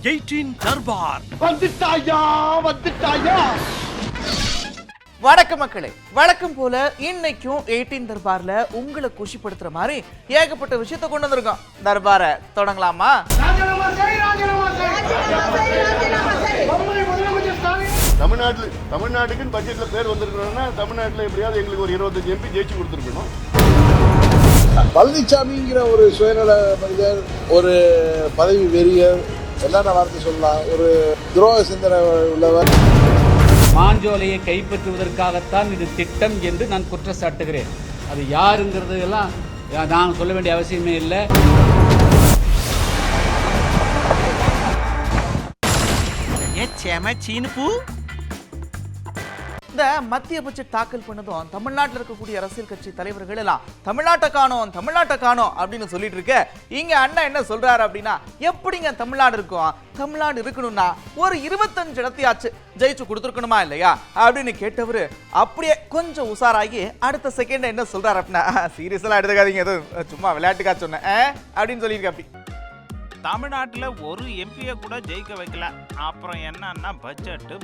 18 தர்பார் வந்துட்டாயா. வணக்கம் மக்களே, வழக்கம் போல இன்னைக்கும் 18 தர்பார்ல உங்களை குஷிப்படுத்துற மாதிரி ஏகப்பட்ட விஷயத்தை கொண்டு வந்திருக்கோம். தர்பாரை தொடங்கலாமா? தமிழ்நாட்டுக்கு பட்ஜெட்ல பேர் வந்திருக்கணும்னா தமிழ்நாட்டுல எப்படியாவது எங்களுக்கு ஒரு 25 MP ஜெயிச்சு கொடுத்துருக்கணும். பழனிசாமிங்கிற ஒரு சுயநல மனிதர், ஒரு பதவி வெறியர், என்னென்ன வார்த்தை சொல்லலாம், ஒரு துரோக சிந்தனை உள்ளவர். மாஞ்சோலையை கைப்பற்றுவதற்காகத்தான் இது திட்டம் என்று நான் குற்றச்சாட்டுகிறேன். அது யாருங்கிறது எல்லாம் நான் சொல்ல வேண்டிய அவசியமே இல்லை. இந்த மத்திய பட்ஜெட் தாக்கல் பண்ணதும் தமிழ்நாட்டில் இருக்கக்கூடிய அரசியல் கட்சி தலைவர்கள் எல்லாம் தமிழ்நாட்டை காணோம் அப்படின்னு சொல்லிட்டு இருக்க, இங்க அண்ணா என்ன சொல்றாரு அப்படின்னா, எப்படிங்க தமிழ்நாடு இருக்கும், தமிழ்நாடு இருக்கணும்னா ஒரு 25 இடத்தையாச்சு ஜெயிச்சு கொடுத்துருக்கணுமா இல்லையா அப்படின்னு கேட்டவரு அப்படியே கொஞ்சம் உசாராகி அடுத்த செகண்ட் என்ன சொல்றாரு அப்படின்னா, சீரியஸெல்லாம் எடுத்துக்காதீங்க, எதுவும் சும்மா விளையாட்டுக்கா சொன்னேன் அப்படின்னு சொல்லியிருக்க. அப்படி தமிழ்நாட்டில் ஒரு எம்பியை கூட ஜெயிக்க வைக்கல, அப்புறம் என்னன்னா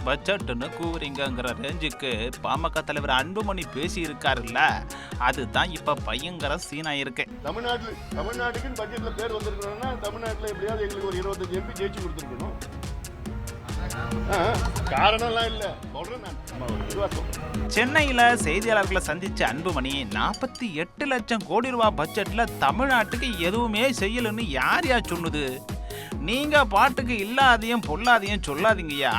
பட்ஜெட்டுன்னு கூவுறீங்கிற ரேஞ்சுக்கு பாமக தலைவர் அன்புமணி பேசி இருக்காருல்ல, அதுதான் இப்ப பயங்கர சீனா இருக்கு. தமிழ்நாட்டுக்கு பட்ஜெட்ல பேர் வந்திருக்கணும்னா தமிழ்நாட்டுல எப்படியாவது எங்களுக்கு ஒரு 25 MP ஜெயிச்சு கொடுத்துருக்கணும். காரணம்லாம் இல்ல, சென்னையில செய்தியாளர்களை சந்திச்ச அன்புமணி 48 லட்சம் கோடி ரூபாய் பட்ஜெட்ல தமிழ்நாட்டுக்கு எதுவுமே செய்யலன்னு யார் சொன்னது? நீங்க பாட்டுக்கு இல்லாதையும் பொல்லாதையும் சொல்லாதீங்கய்யா,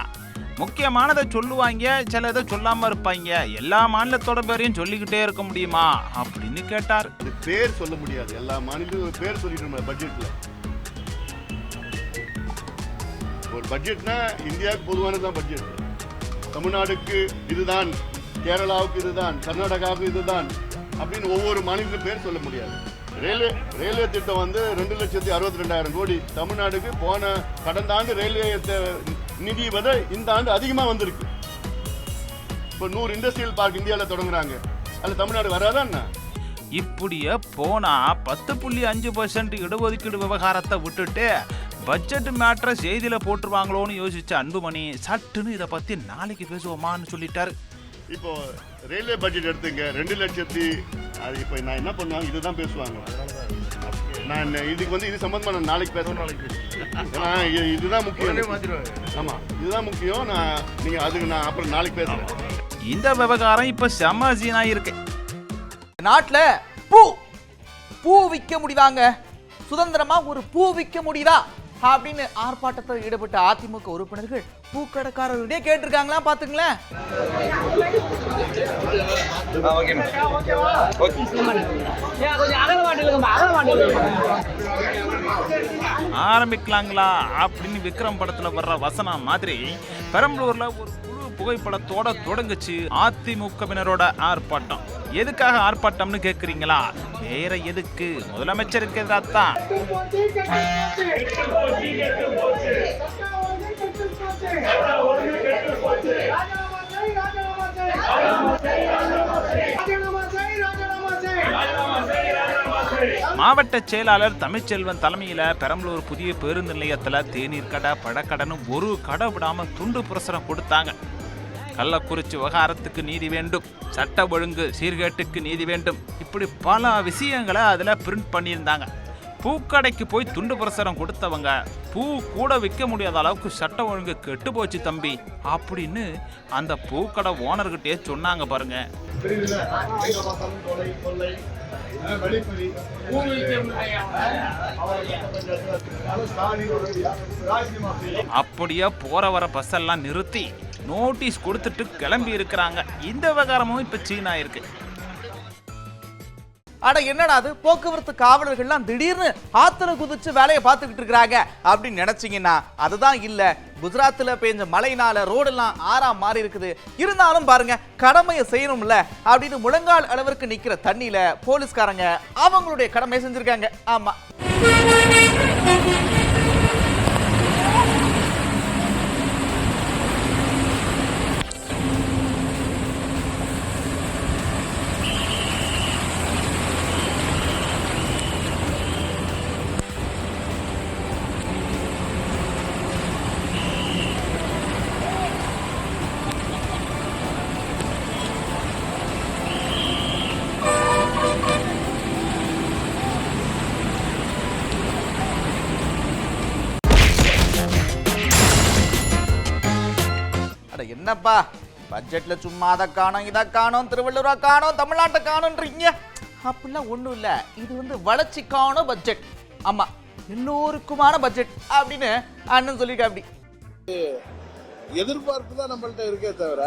முக்கியமானதை சொல்லுவாங்க, சிலதை சொல்லாம இருப்பாங்க, எல்லா மாநிலத்தோட பேரையும் சொல்லிக்கிட்டே இருக்க முடியுமா அப்படின்னு கேட்டார். பேர் சொல்ல முடியாது, எல்லா மாநிலத்தையும் பேர் சொல்லிட்டு பட்ஜெட்ல. ஒரு பட்ஜெட்னா இந்தியாவுக்கு பொதுவானதான் பட்ஜெட். தமிழ்நாடுக்கு இதுதான், கேரளாவுக்கு இதுதான், கர்நாடகாவுக்கு இதுதான் அப்படின்னு ஒவ்வொரு மாநிலத்திலும் பேர் சொல்ல முடியாது. ரயில்வே திட்டம் 2,62,000 கோடி. தமிழ்நாடுக்கு கடந்த ஆண்டு ரயில்வே நிதி விட இந்த ஆண்டு அதிகமா வந்திருக்கு. இப்போ 100 இண்டஸ்ட்ரியல் பார்க் இந்தியாவில் தொடங்குறாங்க, அதுல தமிழ்நாடு வராதான். இப்படியே போனா 10.5% இடஒதுக்கீடு விவகாரத்தை விட்டுட்டு பட்ஜெட் மேட்டரை செய்தியில போட்டுருவாங்களோன்னு யோசிச்ச அன்புமணி சட்டுன்னு இதை பத்தி நாளைக்கு பேசுவோமான்னு சொல்லிட்டாரு. இப்போ ரயில்வே பட்ஜெட் எடுத்துங்க, 2 லட்சத்தி, அது இப்போ நான் என்ன பண்ணுவாங்க, இதுதான் பேசுவாங்க. நான் இதுக்கு இது சம்பந்தமா நான் நாளைக்கு பேசுறேன். ஏன்னா இதுதான் முக்கியம். ஆமா, இதுதான் முக்கியம். நான் அப்புறம் நாளைக்கு பேசுறேன். இந்த விவகாரம் இப்ப செம்ம சீனா இருக்கு. நாட்டுல பூ விற்க முடியுதாங்க, சுதந்திரமா ஒரு பூ விற்க முடியுதா அப்படின்னு ஆர்ப்பாட்டத்தில் ஈடுபட்ட அதிமுக உறுப்பினர்கள் பூக்கடைக்காரர்களிடையே கேட்டிருக்காங்களா, பாத்துங்களேன். ஆரம்பிக்கலாங்களா அப்படின்னு விக்ரம் படத்துல வர்ற வசனம் மாதிரி பெரம்பலூர்ல ஒரு புகைப்படத்தோட தொடங்குச்சு அதிமுகவினரோட ஆர்ப்பாட்டம். எதுக்காக ஆர்ப்பாட்டம்னு கேக்குறீங்களா? வேற எதுக்கு, முதலமைச்சருக்கு எதிராத்தான். மாவட்ட செயலாளர் தமிழ்ச்செல்வன் தலைமையில பெரம்பலூர் புதிய பேருந்து நிலையத்துல தேநீர் கடை, பழக்கடைன்னு ஒரு கடை விடாம துண்டு பிரசுரம் கொடுத்தாங்க. கள்ளக்குறிச்சி விவகாரத்துக்கு நீதி வேண்டும், சட்ட ஒழுங்கு சீர்கேட்டுக்கு நீதி வேண்டும், இப்படி பல விஷயங்களை அதுல பிரிண்ட் பண்ணியிருந்தாங்க. பூக்கடைக்கு போய் துண்டு பிரசுரம் கொடுத்தவங்க பூ கூட விற்க முடியாத அளவுக்கு சட்ட ஒழுங்கு கெட்டு போச்சு தம்பி அப்படின்னு அந்த பூக்கடை ஓனர்கிட்டே சொன்னாங்க பாருங்க. அப்படியே போற வர பஸ் எல்லாம் நிறுத்தி நோட்டீஸ் கொடுத்துட்டு கிளம்பி இருக்கிறாங்க. இந்த விவகாரமும் இப்ப சீனா இருக்கு. ஆனா என்னடா அது, போக்குவரத்து காவலர்கள்லாம் திடீர்னு ஆத்துல குதிச்சு வேலையை பார்த்துக்கிட்டு இருக்கிறாங்க அப்படின்னு நினைச்சீங்கன்னா அதுதான் இல்ல. குஜராத்ல பெஞ்ச மழைனால ரோடெல்லாம் ஆறா மாறி இருக்குது. இருந்தாலும் பாருங்க, கடமையை செய்யணும்ல அப்படின்னு முழங்கால் அளவிற்கு நிக்கிற தண்ணியில போலீஸ்காரங்க அவங்களுடைய கடமையை செஞ்சிருக்காங்க. ஆமா, என்னப்பா பட்ஜெட்ல சும்மா அதை காணோம் இதை காணோம் திருவள்ளுவரா காணோம் தமிழ்நாட்டை காணோன்றீங்க. அப்படிலாம் ஒண்ணும் இல்ல, இது வந்து வளர்ச்சிக்கான பட்ஜெட். ஆமா, எல்லோருக்குமான பட்ஜெட் அப்படின்னு அண்ணன் சொல்லியிருக்க. அப்படி எதிர்பார்ப்பு தான் நம்மள்ட்ட இருக்கே தவிர,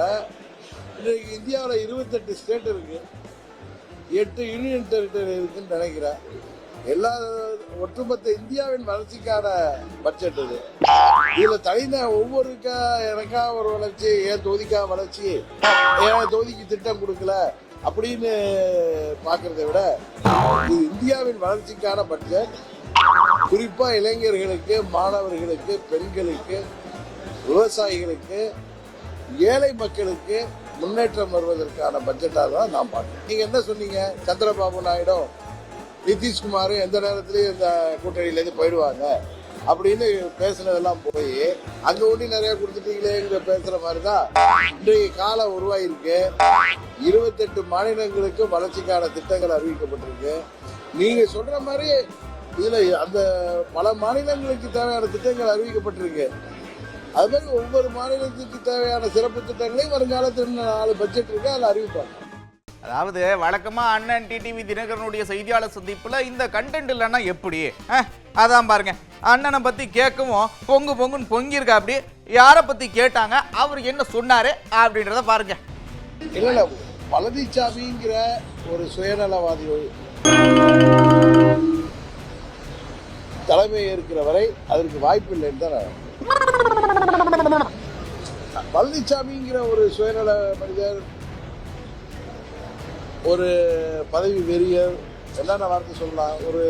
இன்னைக்கு இந்தியாவில் 28 ஸ்டேட் இருக்கு, 8 யூனியன் டெரிட்டரி இருக்குன்னு நினைக்கிறேன். எல்லா ஒட்டுமொத்த இந்தியாவின் வளர்ச்சிக்கான பட்ஜெட் இது. இதுல தனின ஒவ்வொருக்கா எனக்கா ஒரு வளர்ச்சி, ஏன் தொகுதிக்கா வளர்ச்சி, ஏன் தொகுதிக்கு திட்டம் கொடுக்கல அப்படின்னு பார்க்கறதை விட இது இந்தியாவின் வளர்ச்சிக்கான பட்ஜெட். குறிப்பா இளைஞர்களுக்கு, மாணவர்களுக்கு, பெண்களுக்கு, விவசாயிகளுக்கு, ஏழை மக்களுக்கு முன்னேற்றம் வருவதற்கான பட்ஜெட்டாக தான் நான் பார்க்கிறேன். நீங்க என்ன சொன்னீங்க? சந்திரபாபு நாயுடு, நிதிஷ்குமாரும் எந்த நேரத்திலயும் இந்த கூட்டணியிலேருந்து போயிடுவாங்க அப்படின்னு பேசுனதெல்லாம் போய் அங்க ஒண்ணி நிறைய கொடுத்துட்டீங்களேங்கிற பேசுற மாதிரிதான் இன்றைய காலம் உருவாயிருக்கு. 28 மாநிலங்களுக்கு வளர்ச்சிக்கான திட்டங்கள் அறிவிக்கப்பட்டிருக்கு. நீங்க சொல்ற மாதிரி இதுல அந்த பல மாநிலங்களுக்கு தேவையான திட்டங்கள் அறிவிக்கப்பட்டிருக்கு. அது மாதிரி ஒவ்வொரு மாநிலத்துக்கு தேவையான சிறப்பு திட்டங்களையும் வருங்காலத்தில் 4 பட்ஜெட் இருக்கு, அதில் அறிவிப்பாங்க. அதாவது வழக்கமா அண்ணன் டிடிவி தினகரனுடைய செய்தியாளர் சந்திப்புல இந்த கண்டென்ட் இல்லைன்னா எப்படி? அதான் பாருங்க, அண்ணனை பத்தி கேட்கவும் பொங்குன்னு பொங்கியிருக்கா. அப்படி யாரை பத்தி கேட்டாங்க, அவர் என்ன சொன்னாரு அப்படின்றத பாருங்க. இல்ல பழனிசாமிங்கிற ஒரு சுயநலவாதி தலைமை ஏற்கிற வரை அதற்கு வாய்ப்பு இல்லைன்னு தான். பழனிசாமிங்கிற ஒரு சுயநல மனிதர், ஒரு பதவி வெறியர், என்னென்ன வார்த்தை சொல்லலாம், ஒரு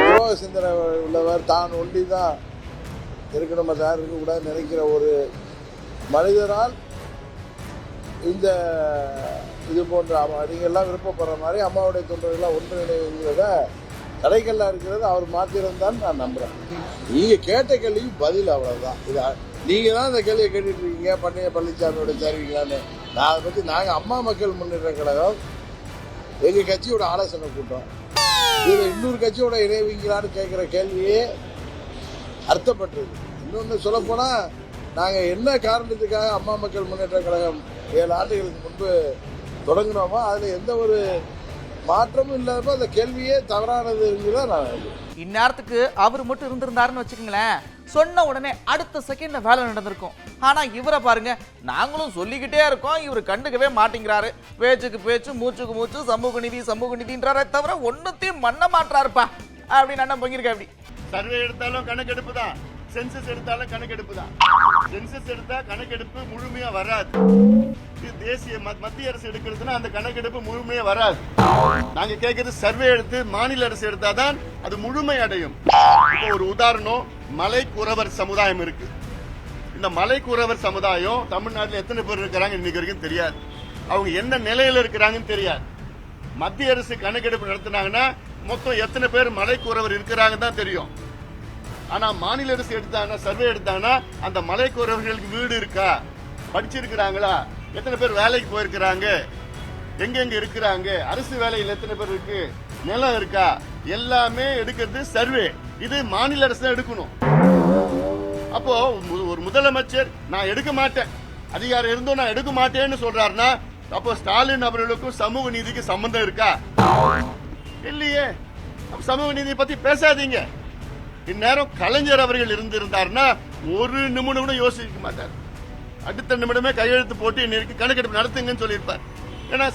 துரோக சிந்தனை உள்ளவர், தான் ஒண்டி தான் இருக்கணும், அது யாரும் இருக்கக்கூடாது நினைக்கிற ஒரு மனிதரால் இந்த இது போன்ற நீங்கள்லாம் விருப்பப்படுற மாதிரி அம்மாவுடைய தொண்டர்கள்லாம் ஒன்றிணைங்கிறத தடைகள்லாம் இருக்கிறது அவர் மாத்திரம்தான் நான் நம்புறேன். நீங்க கேட்ட கேள்விக்கு பதில் அவ்வளவுதான். இது நீங்க தான் இந்த கேள்வியை கேட்டுட்டு இருக்கீங்க, பண்ணைய பழனிசாமியோட சேருவீங்களான்னு. நான் அதை பத்தி, நாங்க அம்மா மக்கள் முன்னேற்ற கழகம் எங்க கட்சியோட ஆலோசனை கூட்டம், இதுல இன்னொரு கட்சியோட இணைவீங்களான்னு கேட்கிற கேள்வியே அர்த்தப்பட்டது. இன்னொன்னு சொல்ல போனா, நாங்க என்ன காரணத்துக்காக அம்மா மக்கள் முன்னேற்ற கழகம் 7 ஆண்டுகளுக்கு முன்பு தொடங்கினோமோ அதுல எந்த ஒரு மாற்றமும் இல்லாதப்ப அந்த கேள்வியே தவறானதுங்கிறத நான். இந்நேரத்துக்கு அவர் மட்டும் இருந்திருந்தாருன்னு வச்சுக்கோங்களேன், சொன்ன உடனே அடுத்த செகண்ட்ல வேலை நடந்திருக்கும். ஆனா இவரை பாருங்க, நாங்களும் சொல்லிக்கிட்டே இருக்கோம், இவர் கண்டுக்கவே மாட்டேங்கிறாரு. பேச்சுக்கு பேச்சு, மூச்சுக்கு மூச்சு, சமூக நிதின்றாரே தவிர ஒன்னத்தையும் பண்ண மாட்டாருப்பா அப்படின்னு அண்ணன் பொங்கிருக்க. அப்படி சர்வே எடுத்தாலும் கணக்கெடுப்பு தான், சென்சஸ் எடுத்தாலும் கணக்கெடுப்பு தான். சென்சஸ் எடுத்தா கணக்கெடுப்பு முழுமையா வராது. இது தேசிய மத்திய அரசு எடுக்கிறதுனா அந்த கணக்கெடுப்பு முழுமையா வராது. நாங்க கேட்கறது சர்வே எடுத்து மாநில அரசு எடுத்தாதான் அது முழுமை அடையும். இப்போ ஒரு உதாரணம், மலை குறவர் சமுதாயம் இருக்கு. இந்த மலை குறவர் சமுதாயம் தமிழ்நாட்டில் எத்தனை பேர் இருக்கிறாங்க இன்னைக்கு வரைக்கும் தெரியாது. அவங்க என்ன நிலையில இருக்கிறாங்கன்னு தெரியாது. மத்திய அரசு கணக்கெடுப்பு நடத்தினாங்கன்னா மொத்தம் எத்தனை பேர் மலை குறவர் இருக்கிறாங்க தான் தெரியும். ஆனா மாநில அரசு எடுத்தாங்கன்னா, சர்வே எடுத்தாங்கன்னா, அந்த மலை குறவர்களுக்கு வீடு இருக்கா, படிச்சிருக்கிறாங்களா, எத்தனை பேர் வேலைக்கு போயிருக்கிறாங்க, எங்கெங்க இருக்கிறாங்க, அரசு வேலையில் எத்தனை பேர் இருக்கு, நிலம் இருக்கா, எல்லாமே எடுக்கிறது சர்வே. இது மாநில அரசு தான் எடுக்கணும். அப்போ ஒரு முதலமைச்சர் நான் எடுக்க மாட்டேன், அதிகாரம் இருந்தோ நான் எடுக்க மாட்டேன்னு சொல்றாருன்னா, அப்போ ஸ்டாலின் அவர்களுக்கும் சமூக நீதிக்கு சம்பந்தம் இருக்கா? இல்லையே. சமூக நீதியை பத்தி பேசாதீங்க. இந்நேரம் கலைஞர் அவர்கள் இருந்திருந்தாருன்னா ஒரு நிமிடம் கூட யோசிக்க மாட்டார். அடுத்த நிமிடமே கையெழுத்து போட்டு இன்னைக்கு கணக்கெடுப்பு நடத்துங்கன்னு சொல்லியிருப்பார். ஏன்னா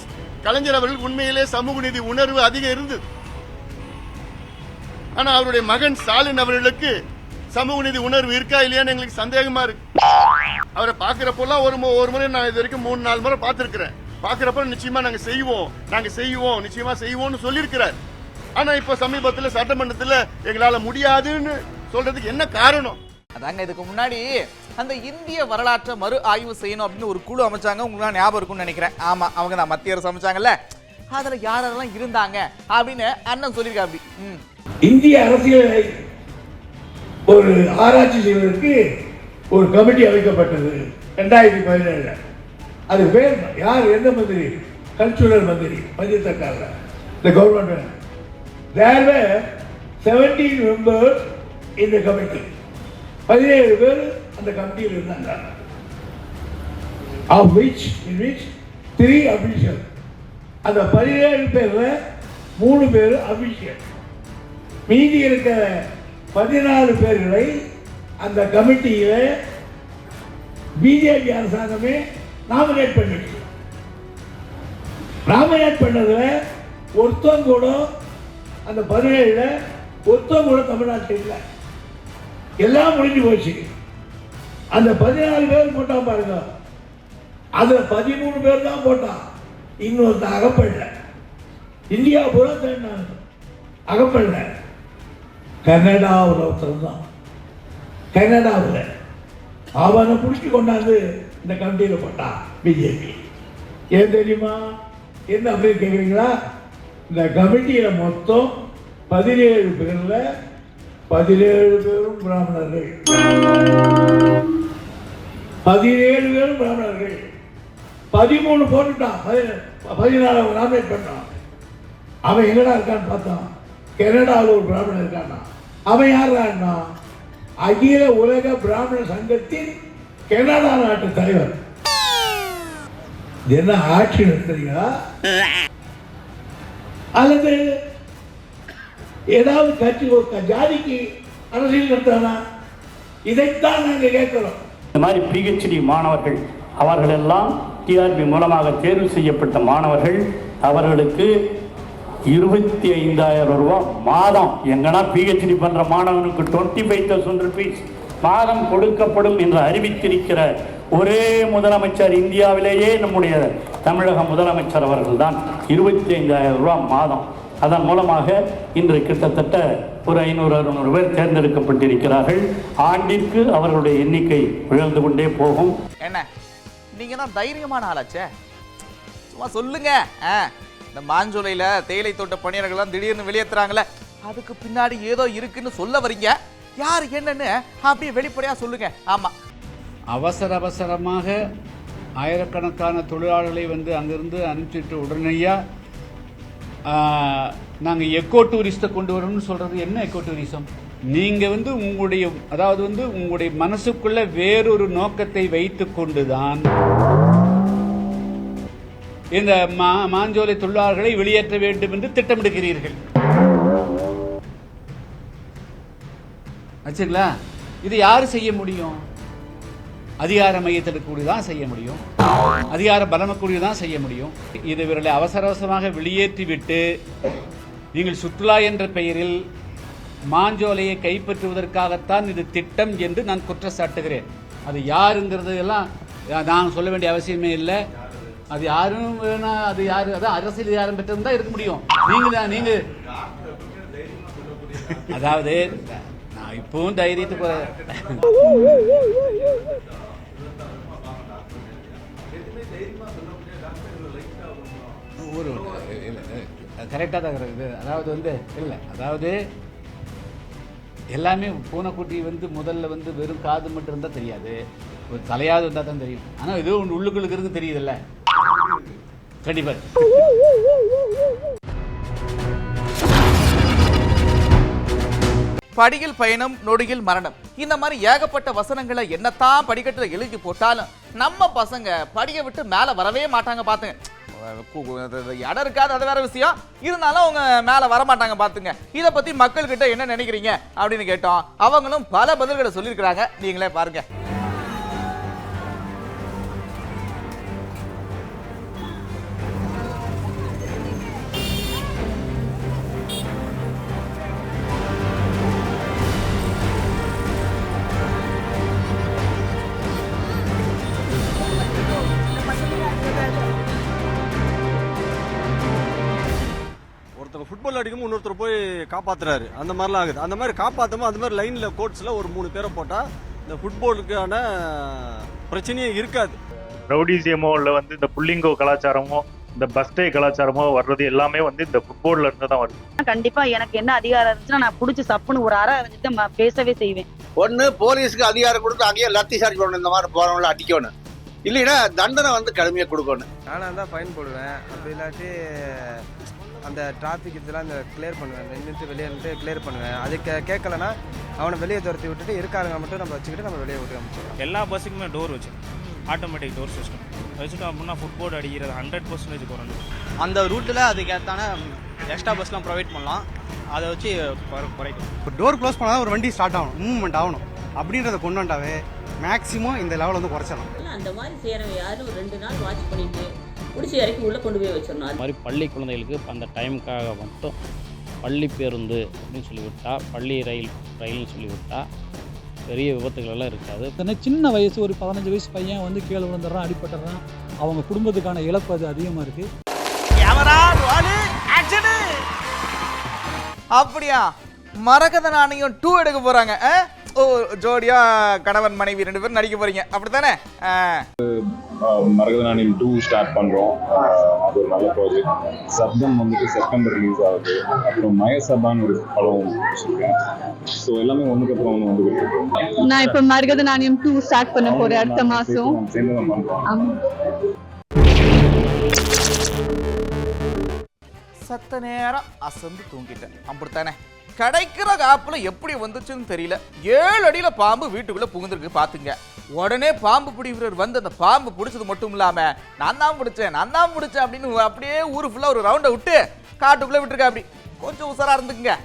கலைஞர் அவர்கள் உண்மையிலே சமூக நீதி உணர்வு அதிகம் இருந்தது. ஆனா அவருடைய மகன் ஸ்டாலின் அவர்களுக்கு சமூக நீதி உணர்வு இருக்கா இல்லையான்னு எங்களுக்கு சந்தேகமா இருக்கு. அவரை பாக்குறப்பெல்லாம் ஒரு முறை நான் இது வரைக்கும் 3-4 முறை பார்த்திருக்கிறேன். பாக்குறப்ப நிச்சயமா நாங்க செய்வோம் நிச்சயமா செய்வோம்னு சொல்லியிருக்கிறார். ஆனா இப்ப சமீபத்தில் சட்டமன்றத்தில் எங்களால முடியாதுன்னு சொல்றதுக்கு என்ன காரணம்? அதாங்க, இதுக்கு முன்னாடி அந்த இந்திய வரலாற்றை மறு ஆய்வு செய்யணும் அப்படின்னு ஒரு குழு அமைச்சாங்க. உங்களுக்கு ஞாபகம் இருக்கும்னு நினைக்கிறேன். ஆமா, அவங்க தான் மத்திய அரசு அமைச்சாங்கல்ல. அதுல யாரெல்லாம் இருந்தாங்க அப்படின்னு அண்ணன் சொல்லியிருக்கா. அப்படி இந்திய அரசியலை ஒரு ஆராய்ச்சி செய்வதற்கு ஒரு கமிட்டி அமைக்கப்பட்டது 2017. அது பேர் யார்? எந்த மந்திரி? கல்ச்சுரல் மந்திரி மத்திய the government. There were 17 members in the committee. 17 பேர் அந்த கமிட்டியில் இருந்தாங்க. of which in which 3 officials. அந்த 17 பேர்ல 3 பேர் அபிஷியல். மீதி இருக்கிற 14 பேர்களை அந்த கமிட்டியில பிஜேபி அரசாங்கமே நாமினேட் பண்ணிடுச்சு. நாமினேட் பண்ணதுல ஒருத்தம் கூட அந்த 17ல ஒருத்தம் கூட தமிழ்நாட்டில் இல்லை. எல்லாம் முடிஞ்சு போச்சு. அந்த 14 பேர் போட்டான் பாருங்க, அதுல 13 பேர் தான் போட்டான். இன்னொருத்த அகப்படல. இந்தியா பூரா தேடினாங்க, அகப்படல. கனடாவில் ஒருத்தர் தான், கனடாவில் அவனை பிடிச்சி கொண்டாந்து இந்த கமிட்டியில் போட்டான் பிஜேபி. ஏன் தெரியுமா? என்ன அப்படின்னு கேட்குறீங்களா? இந்த கமிட்டியில் மொத்தம் 17 பேர்ல 17 பேரும் பிராமணர்கள். 17 பேரும் பிராமணர்கள். 13 போட்டுட்டான், 14 நாமினேட் பண்ணான். அவன் எங்கடா இருக்கான்னு பார்த்தான், கனடாவில் ஒரு பிராமணன் இருக்கான்னா. அவன் யாருன்னா அகில உலக பிராமண சங்கத்தின் கனடா நாட்டு தலைவர். என்ன ஆட்சி நடத்துறீங்களா? அல்லது ஏதாவது கட்சி ஜாதிக்கு அரசியல் நடத்தானா? இதைத்தான் நாங்க கேட்கிறோம். இந்த மாதிரி பிஹெச்டி மாணவர்கள் அவர்கள் எல்லாம் டிஆர்பி மூலமாக தேர்வு செய்யப்பட்ட மாணவர்கள், அவர்களுக்கு 25,000 ரூபாய் மாதம். எங்கன்னா பிஹெச்டி பண்ற மாணவனுக்கு 25,000 rupees மாதம் கொடுக்கப்படும் என்று அறிவித்திருக்கிற ஒரே முதலமைச்சர் இந்தியாவிலேயே நம்முடைய தமிழக முதலமைச்சர் அவர்கள் தான். 25,000 ரூபாய் மாதம். அதன் மூலமாக இன்று கிட்டத்தட்ட ஒரு 500-600 பேர் தேர்ந்தெடுக்கப்பட்டிருக்கிறார்கள். ஆண்டிற்கு அவர்களுடைய எண்ணிக்கை உயர்ந்து கொண்டே போகும். என்ன நீங்க தான் தைரியமான ஆளாச்சே, சும்மா சொல்லுங்க. இந்த மாஞ்சோலையில தேயிலை தோட்ட பணியாளர்கள்லாம் திடீர்னு வெளியேற்றுறாங்களே, அதுக்கு பின்னாடி ஏதோ இருக்குன்னு சொல்ல வரீங்க. யார் என்னன்னு அப்படியே வெளிப்படையா சொல்லுங்க. ஆமா, அவசரமாக ஆயிரக்கணக்கான தொழிலாளர்களை அங்கிருந்து அனுப்பிச்சிட்டு உடனேயா நாங்கள் எக்கோ டூரிஸ்ட்டை கொண்டு வரணும்னு சொல்றது என்ன எக்கோ டூரிசம்? நீங்க உங்களுடைய உங்களுடைய மனசுக்குள்ள வேறொரு நோக்கத்தை வைத்து கொண்டுதான் இந்த மாஞ்சோலை தொழிலாளர்களை வெளியேற்ற வேண்டும் என்று திட்டமிடுகிறீர்கள். ஆச்சுங்களா? இது யாரு செய்ய முடியும்? அதிகார மையத்திற்கு தான் செய்ய முடியும், அதிகார பலமக்கூடிய தான் செய்ய முடியும். இது இவர்களை அவசரமாக வெளியேற்றிவிட்டு நீங்கள் சுற்றுலா என்ற பெயரில் மாஞ்சோலையை கைப்பற்றுவதற்காகத்தான் இது திட்டம் என்று நான் குற்றச்சாட்டுகிறேன். அது யாருங்கிறது எல்லாம் நான் சொல்ல வேண்டிய அவசியமே இல்லை. அது யாரும் வேணா, அது யாரு, அதான் அரசியல் அதிகாரம் பெற்றதும் தான் இருக்க முடியும். நீங்க அதாவது நான் இப்பவும் தைரியத்துக்கு ஒரு கரெக்டாக தான் இருக்குது. அதாவது எல்லாமே பூனைக்குட்டி முதல்ல வெறும் காது மட்டும் இருந்தால் தெரியாது, ஒரு தலையாவது இருந்தால் தான் தெரியும். ஆனால் இது உள்ளுக்குள்ளுக்கு இருக்கு தெரியுதுல்ல, கண்டிப்பாக. படியில் பயணம் நொடியில் மரணம், இந்த மாதிரி ஏகப்பட்ட வசனங்களை என்னத்தான் படிக்கட்டுல எழுதி போட்டாலும் நம்ம பசங்க படியை விட்டு மேல வரவே மாட்டாங்க. பாத்துங்க, இடம் இருக்காது, அது வேற விஷயம். இருந்தாலும் அவங்க மேல வர மாட்டாங்க. பாத்துங்க, இதை பத்தி மக்கள் கிட்ட என்ன நினைக்கிறீங்க அப்படின்னு கேட்டோம். அவங்களும் பல பதில்களை சொல்லியிருக்கிறாங்க, நீங்களே பாருங்க. ஃபுட்பால் அடிக்கும் இன்னொருத்தர் போய் காப்பாத்துறாரு, அந்த மாதிரிலாம் ஆகுது. அந்த மாதிரி காப்பாற்றாம அந்த மாதிரி லைன்ல கோட்ஸ்ல ஒரு 3 பேரை போட்டா இந்த ஃபுட்பாலுக்கான பிரச்சனையே இருக்காது. ரவுடிசியமோ இல்லை இந்த புல்லிங்கோ கலாச்சாரமோ இந்த பஸ்டே கலாச்சாரமோ வர்றது எல்லாமே இந்த ஃபுட்பால்ல இருந்து தான் வருது. கண்டிப்பா எனக்கு என்ன அதிகாரம் இருந்துச்சுன்னா நான் புடிச்சு சப்புன்னு ஒரு அரை அரைஞ்சிட்டு பேசவே செய்வேன். ஒண்ணு போலீஸ்க்கு அதிகாரம் கொடுத்து அங்கேயே லத்தி சார்ஜ் பண்ணணும், இந்த மாதிரி போறவங்கள அடிக்கணும். இல்லைன்னா தண்டனை கடுமையா கொடுக்கணும். நானா தான் ஃபைன் போடுவேன். அப்படி இல்லாட்டி அந்த டிராஃபிக் இதெல்லாம் கிளியர் பண்ணுவேன், நின்றுட்டு வெளியே நின்று கிளியர் பண்ணுவேன். அதுக்கு கேட்கலன்னா அவனை வெளியே துரத்தி விட்டுட்டு இருக்காருங்க மட்டும் நம்ம வச்சுக்கிட்டு நம்ம வெளியே விட்டு அனுப்பிச்சிடுவோம். எல்லா பஸ்ஸுக்குமே டோர் வச்சு ஆட்டோமேட்டிக் டோர் சிஸ்டம் வச்சுட்டோம் அப்படின்னா ஃபுட்போர்ட் அடிக்கிறது 100% குறைஞ்சி. அந்த ரூட்டில் அதுக்கேற்றான எக்ஸ்ட்ரா பஸ்லாம் ப்ரொவைட் பண்ணலாம், அதை வச்சு குறைக்கும். இப்போ டோர் க்ளோஸ் பண்ணால் ஒரு வண்டி ஸ்டார்ட் ஆகணும், மூவ்மெண்ட் ஆகணும் அப்படின்றத கொண்டு வந்தாவே மேக்ஸிமம் இந்த லெவல் வந்து குறைச்சலாம். அந்த மாதிரி செய்கிறவங்க யாரும் 2 நாள் வாட்ச் பண்ணிட்டு பிடிச்சி இறக்கி உள்ளே கொண்டு போய் வச்சிடணும். அது மாதிரி பள்ளி குழந்தைகளுக்கு அந்த டைமுக்காக மட்டும் பள்ளி பேருந்து அப்படின்னு சொல்லிவிட்டா, பள்ளி ரயில்னு சொல்லிவிட்டா பெரிய விபத்துகள் எல்லாம் இருக்காது. சின்ன வயசு ஒரு 15 வயசு பையன் வந்து கீழே விழுந்துடுறான், அடிபட்டுறான், அவங்க குடும்பத்துக்கான இழப்பு அது அதிகமாக இருக்கு. அப்படியா? மரகத நாணயம் 2 எடுக்க போறாங்க. ஓ, ஜோடியா கணவன் மனைவி 2 பேரும் நடிக்க போறீங்க, அப்படித்தானே? மரகத நாணயம் 2 ஸ்டார்ட் பண்றோம். அது ஒரு நல்ல ப்ராஜெக்ட். சப்தம் வந்துட்டு செப்டம்பர் ரிலீஸ் ஆகுது. அப்புறம் மயசபான்னு ஒரு படம் வச்சிருக்கேன். ஸோ எல்லாமே ஒன்றுக்கு அப்புறம் ஒன்று வந்து நான் இப்போ மரகத நாணயம் 2 ஸ்டார்ட் பண்ண போறேன் அடுத்த மாசம். சேர்ந்து தான் பண்றோம். சத்த நேரம் அசந்து தூங்கிட்டேன், அப்படித்தானே? கிடைக்கிற காப்புல எப்படி வந்துச்சுன்னு தெரியல. 7 அடியில பாம்பு வீட்டுக்குள்ள புகுந்திருக்கு பாத்துங்க. உடனே பாம்பு பிடி வீரர் வந்து அந்த பாம்பு பிடிச்சது மட்டும் இல்லாம நான் தான் பிடிச்சேன் அப்படின்னு அப்படியே ஊரு ஃபுல்லா ஒரு ரவுண்டை விட்டு காட்டுக்குள்ள விட்டுருக்கா. அப்படி கொஞ்சம் உசாரா இருந்துக்குங்க.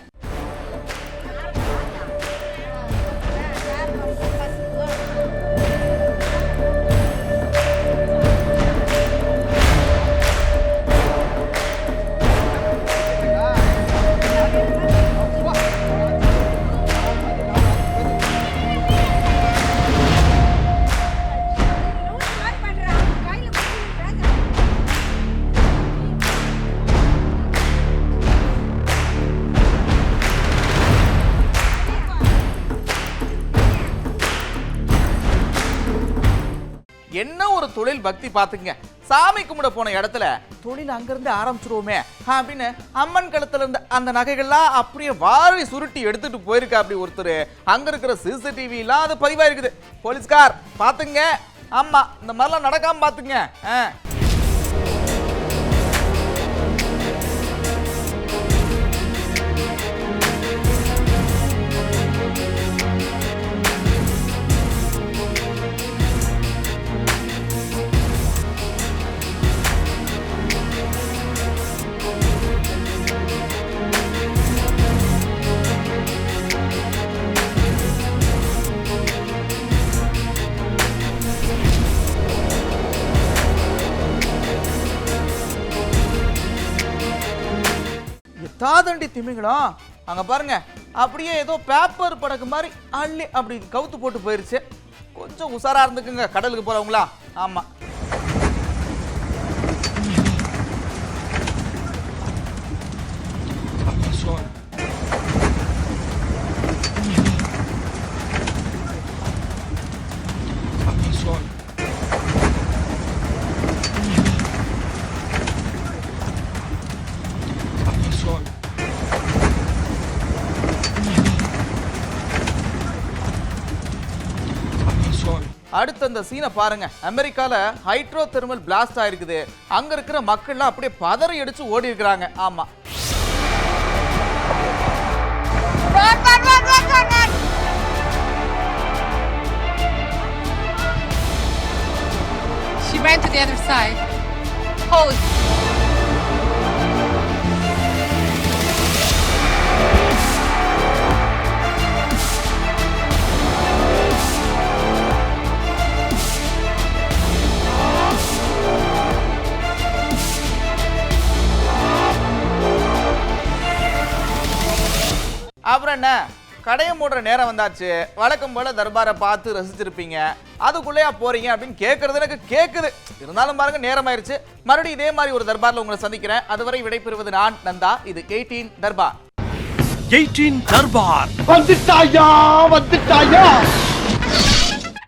என்ன ஒரு தொழில் பக்தி பாத்துங்க. சாமி கும்பிட போன இடத்துல தொழில் அங்கிருந்து ஆரம்பிச்சிருவோமே அப்படின்னு அம்மன் கழுத்துல இருந்த அந்த நகைகள்லாம் அப்படியே வாரி சுருட்டி எடுத்துட்டு போயிருக்கா. அப்படி ஒருத்தர் அங்க இருக்கிற CCTV எல்லாம் அது பதிவாயிருக்குது. போலீஸ்கார் பாத்துங்க. ஆமா, இந்த மாதிரிலாம் நடக்காம பாத்துங்க. தாதண்டி திமிங்கலம் அங்க பாருங்க, அப்படியே ஏதோ பேப்பர் படகு மாதிரி அள்ளி அப்படி கவுத்து போட்டு போயிருச்சு. கொஞ்சம் உசாரா இருந்துக்குங்க கடலுக்கு போறவங்களா. ஆமா, அடுத்து அந்த சீனை பாருங்க. அமெரிக்கால ஹைட்ரோ தெர்மல் பிளாஸ்ட் ஆயிருக்குது. அங்க இருக்கிற மக்கள்லாம் அப்படியே பதறி அடிச்சு ஓடி இருக்கிறாங்க. ஆமா, She ran to the other side. Hold. அப்புறம் என்ன, கடையை மூடுற நேரம் வந்தாச்சு. வழக்கம் போல தர்பாரை பார்த்து ரசிச்சிருப்பீங்க. அதுக்குள்ளேயா போறீங்க அப்படின்னு கேட்கறது எனக்கு கேட்குது. இருந்தாலும் பாருங்க, நேரம் ஆயிருச்சு. மறுபடியும் இதே மாதிரி ஒரு தர்பார்ல உங்களை சந்திக்கிறேன். அதுவரை விடைபெறுவது நான் நந்தா. இது 18 தர்பார். 18 தர்பார் வந்துட்டாயா.